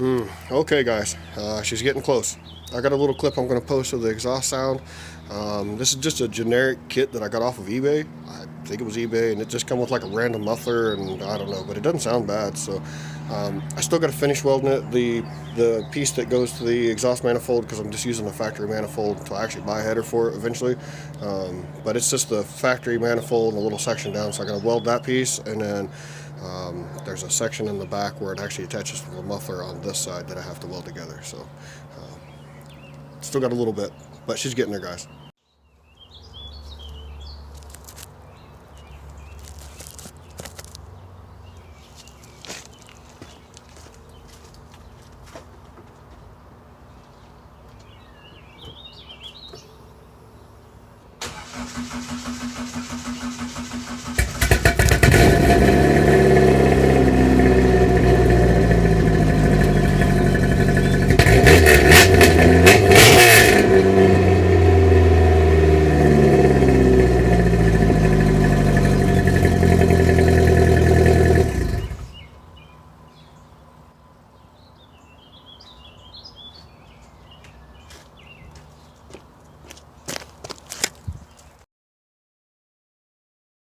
Okay, guys, she's getting close. I got a little clip I'm going to post of the exhaust sound. This is just a generic kit that I got off of eBay. I think it was eBay, and it just come with like a random muffler, and I don't know, but it doesn't sound bad. So I still got to finish welding it. The piece that goes to the exhaust manifold, because I'm just using the factory manifold until I actually buy a header for it eventually. But it's just the factory manifold and a little section down, so I got to weld that piece, and then there's a section in the back where it actually attaches to the muffler on this side that I have to weld together. So still got a little bit, but she's getting there, guys.